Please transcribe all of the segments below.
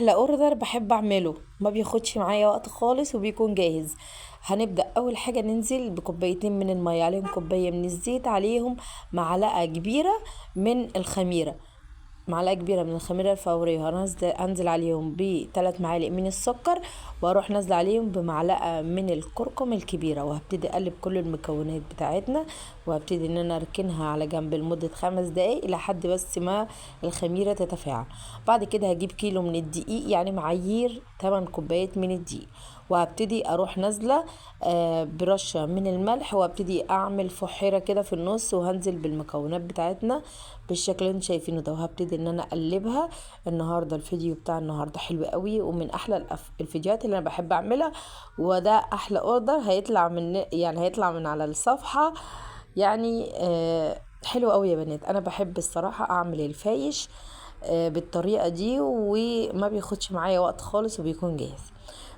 احلى اوردر بحب اعمله، ما بياخدش معايا وقت خالص وبيكون جاهز. هنبدأ اول حاجة ننزل بكوبايتين من المية، عليهم كوباية من الزيت، عليهم معلقة كبيرة من الخميرة، معلقة كبيرة من الخميرة الفورية. هنزل عليهم بثلاث معالق من السكر، واروح نازله عليهم بمعلقة من الكركم الكبيرة، وهبتدي اقلب كل المكونات بتاعتنا، وهبتدي ان انا اركنها على جنب لمدة 5 دقايق لحد بس ما الخميرة تتفاعل. بعد كده هجيب كيلو من الدقيق، يعني معايير 8 كوبايات من الدقيق، وهبتدي اروح نازله برشه من الملح، وهبتدي اعمل فحيره كده في النص، وهنزل بالمكونات بتاعتنا بالشكل اللي انتوا شايفينه ده، وهبتدي ان انا اقلبها. النهارده الفيديو بتاع النهارده حلو قوي، ومن احلى الفيديوهات اللي انا بحب اعملها، وده احلى اوردر هيطلع من على الصفحه. يعني حلو قوي يا بنات، انا بحب الصراحه اعمل الفايش بالطريقه دي، وما بياخدش معايا وقت خالص وبيكون جاهز.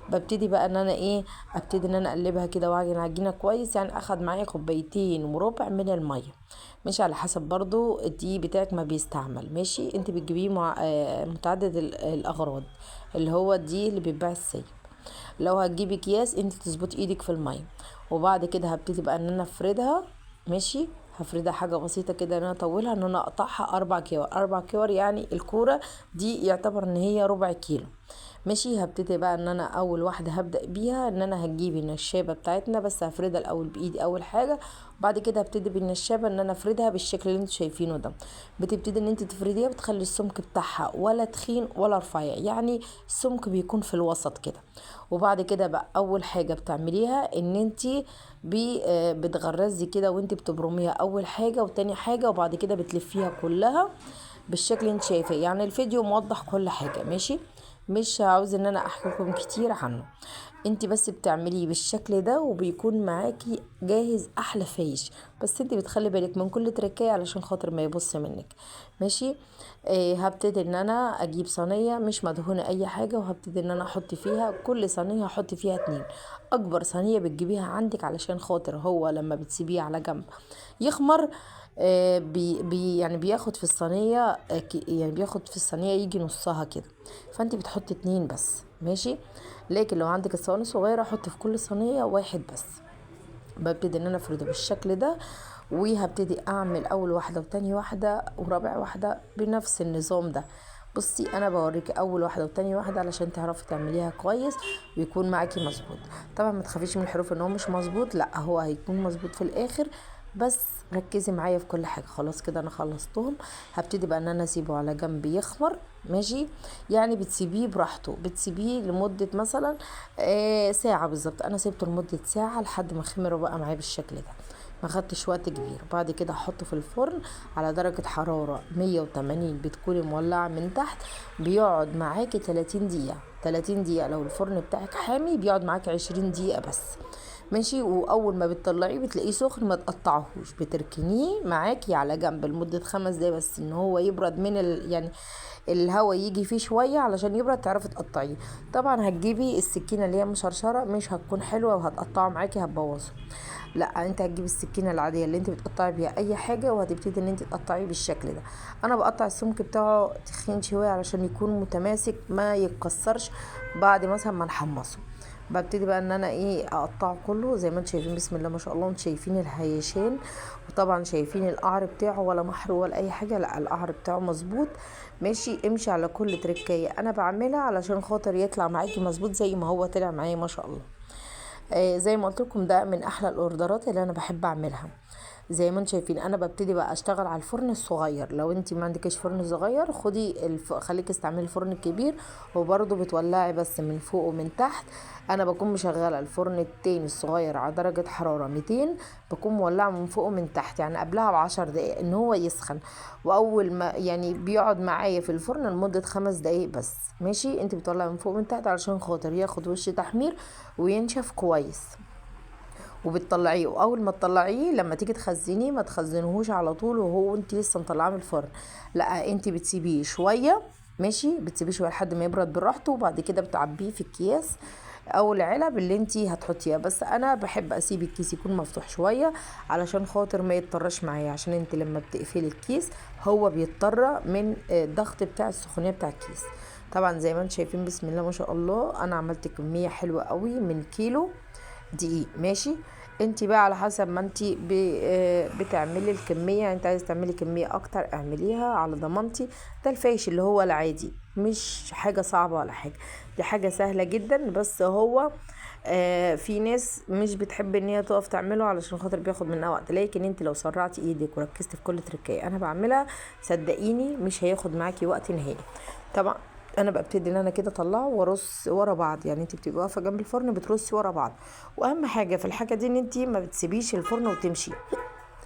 ببتدي بقى ان انا ابتدي ان انا اقلبها كده واعجن عجينه كويس، يعني اخد معايا كوبايتين وربع من الميه، مش على حسب برضو الدقيق بتاعك ما بيستعمل. ماشي، انت بتجيبيه مع متعدد الاغراض، اللي هو الدقيق اللي بيتباع السايب. لو هتجيبي اكياس انت تظبطي ايدك في الميه. وبعد كده هبتدي بقى ان انا افردها. ماشي، هفردها حاجه بسيطه كده، ان انا اطولها، ان انا اقطعها 4 كور. 4 كور يعني الكوره دي يعتبر ان هي ربع كيلو. ماشي، هبتدي بقى ان انا اول واحده هبدا بيها ان انا هجيب النشابه بتاعتنا، بس هفردها الاول بايدي اول حاجه، وبعد كده هبتدي بالنشابه ان انا افردها بالشكل اللي انتوا شايفينه ده. بتبتدي ان انت تفرديها، بتخلي السمك بتاعها ولا تخين ولا رفيع، يعني السمك بيكون في الوسط كده. وبعد كده بقى اول حاجه بتعمليها ان انت بتغرزي كده وانت بتبرميها اول حاجه وتاني حاجه، وبعد كده بتلفيها كلها بالشكل اللي انت شايفاه. يعني الفيديو موضح كل حاجه، ماشي، مش عاوز ان انا احكي لكم كتير عنه. انت بس بتعمليه بالشكل ده وبيكون معاكي جاهز احلى فايش. بس انت بتخلي بالك من كل تركية علشان خاطر ما يبص منك. ماشي. هبتدي ان انا اجيب صينية مش مدهونة اي حاجة، وهبتدي ان انا احط فيها، كل صينية هحط فيها 2. اكبر صينية بتجيبيها عندك علشان خاطر هو لما بتسيبيه على جنب يخمر. يعني بياخد في الصينية، يعني بياخد في الصينية يجي نصها كده، فانت بتحطي 2 بس. ماشي، لكن لو عندك الصواني صغيرة احط في كل صينية واحد بس. ببتدي ان انا افرده بالشكل ده، وهبتدي اعمل اول واحدة وتاني واحدة ورابع واحدة بنفس النظام ده. بصي، انا بوريكي اول واحده وتاني واحده علشان تعرفي تعمليها كويس ويكون معاكي مظبوط. طبعا ما تخافيش من الحروف ان هو مش مظبوط، لا هو هيكون مظبوط في الاخر، بس ركزي معايا في كل حاجه. خلاص كده انا خلصتهم. هبتدي بقى ان انا اسيبه على جنب يخمر. ماشي، يعني بتسيبيه براحته، بتسيبيه لمده مثلا ساعه بالظبط. انا سيبته لمده ساعه لحد ما خمر بقى معايا بالشكل ده، ما خدتش وقت كبير. بعد كده احطه في الفرن على درجة حرارة 180، بتكوني مولعة من تحت. بيقعد معاكي 30 دقيقة. 30 دقيقة لو الفرن بتاعك حامي بيقعد معاكي 20 دقيقة بس. ماشي، واول ما بتطلعيه بتلاقيه سخن، ما تقطعهوش، بتركنيه معاكي على جنب لمدة 5 دقايق بس، ان هو يبرد من يعني الهواء يجي فيه شويه علشان يبرد تعرفي تقطعيه. طبعا هتجيبي السكينه اللي هي مشرشره، مش هتكون حلوه وهتقطعه معاكي هتبوظه. لا، انت هتجيبي السكينه العاديه اللي انت بتقطعي بيها اي حاجه، وهتبتدي ان انت تقطعيه بالشكل ده. انا بقطع السمك بتاعه تخين شويه علشان يكون متماسك ما يتكسرش بعد مثلا ما نحمصه. ببتدي بقى ان انا اقطعه كله زي ما انتم شايفين. بسم الله ما شاء الله، انتم شايفين الهيشان، وطبعا شايفين القعر بتاعه ولا محروق ولا اي حاجه، لا القعر بتاعه مظبوط. ماشي، امشي على كل تركايه انا بعملها علشان خاطر يطلع معاكي مظبوط زي ما هو طلع معايا ما شاء الله. زي ما قلت لكم ده من احلى الاوردرات اللي انا بحب اعملها. زي ما انتم شايفين انا ببتدي بقى اشتغل على الفرن الصغير. لو انت ما عندكش فرن صغير خدي خليكي استعملي الفرن الكبير، وبرده بتولعي بس من فوق ومن تحت. انا بكون مشغله الفرن التاني الصغير على درجه حراره 200، بكون مولعه من فوق ومن تحت، يعني قبلها ب10 دقايق ان هو يسخن. واول ما يعني بيقعد معايا في الفرن لمده 5 دقايق بس. ماشي، انت بتولعي من فوق ومن تحت علشان خاطر ياخد وش تحمير وينشف كويس. وبتطلعيه، واول ما تطلعيه لما تيجي تخزنيه ما تخزنهوش على طول وهو انت لسه مطلعاه من الفرن، لا انت بتسيبيه شويه. ماشي، بتسيبيه شويه لحد ما يبرد براحته، وبعد كده بتعبيه في الكياس او العلب اللي انت هتحطيها. بس انا بحب اسيب الكيس يكون مفتوح شويه علشان خاطر ما يتطرش معايا، عشان انت لما بتقفلي الكيس هو بيضطر من الضغط بتاع السخونيه بتاع الكيس. طبعا زي ما انتم شايفين بسم الله ما شاء الله انا عملت كميه حلوه قوي من كيلو دقيق. ماشي، انت بقى على حسب ما انت بتعملي الكميه، انت عايز تعملي كميه اكتر اعمليها على ضمانتي. ده الفايش اللي هو العادي، مش حاجه صعبه ولا حاجه، دي حاجه سهله جدا. بس هو في ناس مش بتحب ان هي تقف تعمله علشان خاطر بياخد منها وقت، لكن انت لو سرعتي ايدك وركزتي في كل تركية انا بعملها صدقيني مش هياخد معاكي وقت نهائي. طبعا انا ببتدي ان انا كده اطلعه وارص ورا بعض، يعني انت بتبقي واقفه جنب الفرن بترصي ورا بعض. واهم حاجه في الحاجه دي ان انت ما بتسيبيش الفرن وتمشي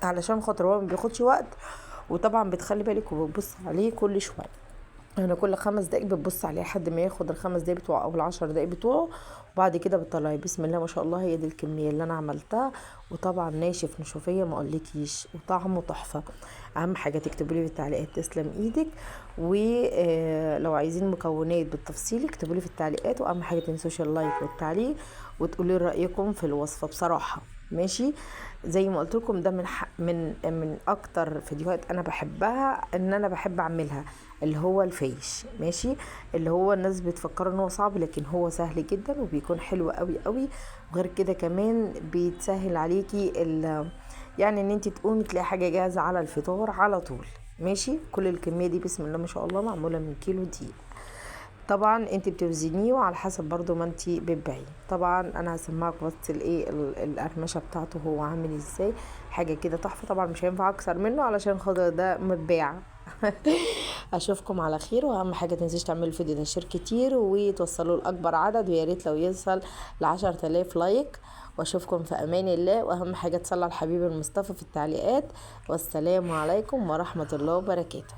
علشان خاطر هو ما بياخدش وقت. وطبعا بتخلي بالك وبتبص عليه كل شويه، انا كل 5 دقايق بتبص عليه لحد ما ياخد ال5 دقايق بتوعه او ال10 دقايق بتوعه. وبعد كده بتطلعيه بسم الله ما شاء الله. هي دي الكميه اللي انا عملتها، وطبعا ناشف نشوفيه ما اقولكيش وطعمه تحفه. اهم حاجه تكتبوا لي في التعليقات تسلم ايدك، ولو عايزين مكونات بالتفصيل اكتبوا لي في التعليقات. واهم حاجه تنسوش اللايك والتعليق وتقولوا رايكم في الوصفه بصراحه. ماشي، زي ما قلت لكم ده من اكتر فيديوهات انا بحبها، ان انا بحب اعملها اللي هو الفيش. ماشي، اللي هو الناس بتفكر ان هو صعب لكن هو سهل جدا وبيكون حلو قوي قوي. وغير كده كمان بيتسهل عليكي يعني ان انت تقومي تلاقي حاجه جاهزه على الفطار على طول. ماشي، كل الكميه دي بسم الله ما شاء الله معموله من كيلو دقيق. طبعا انت بتوزنيه وعلى حسب برضو ما انت بتبيعيه. طبعا انا هسمعكم بس الايه القرمشه بتاعته هو عامل ازاي، حاجه كده تحفه. طبعا مش هينفع اكسر منه علشان خاطر ده متباع. اشوفكم على خير، واهم حاجه تنسيش تعملوا الفيديو ده شير كتير وتوصلوا لاكبر عدد، ويا ريت لو يوصل ل10,000 لايك. واشوفكم في امان الله، واهم حاجه تصلوا على الحبيب المصطفى في التعليقات. والسلام عليكم ورحمه الله وبركاته.